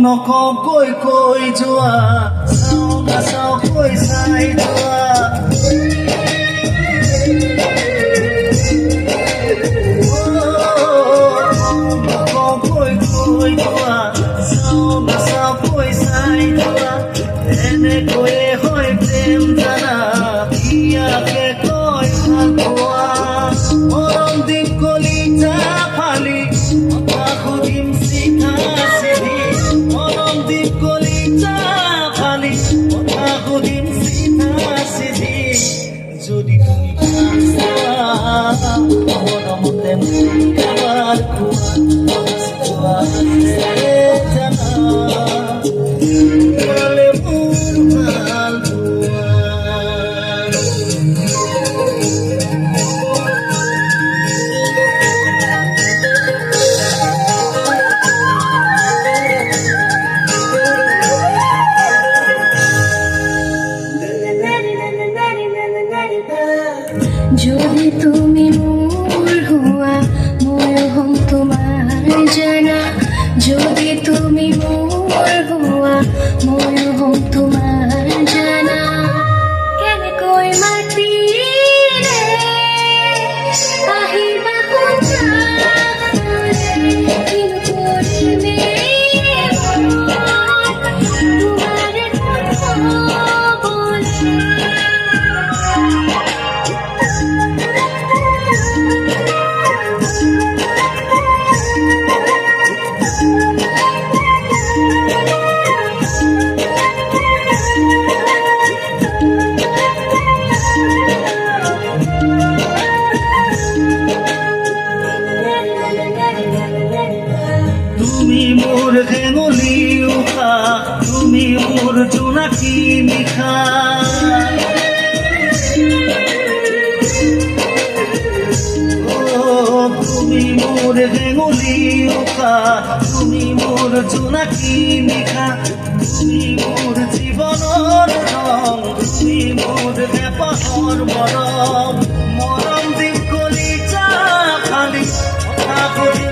নকওঁ কৈ কৈ যোৱা চাওঁ নাচাওঁ কৈ চাই যোৱা নকওঁ কৈ কৈ যোৱা চাওঁ নাচাওঁ কৈ চাই যোৱা এনেকৈয়ে হয় প্ৰেম জানা ইয়াকে কৈ ভাল পোৱা মৰম দিম কলিজা ফালি কথা সুধিম চিধা চিধি মৰম দিম কলিজা ফালি কথা সুধিম চিধা চিধি যদি তুমি মৰমতে এবাৰ কোৱা জানা যদি তুমি মোর হুয়া ময়ো হম তোমার জানা যদি তুমি মোর হুয়া ময়ো হম তোমার জানা কেন কই মাটি রে আহিবা কোথা কিন করিবে তোমার কথা বলে তুমি মোর হেঙুলি উশা তুমি মোর জোনাকী নিশা তুমি মোর হেঙুলি উশা তুমি মোর জোনাকী নিশা তুমি মোর জীৱনৰ ৰং তুমি মোৰ হেঁপাহৰ মৰম মৰম দিম কলিজা ফালি কথা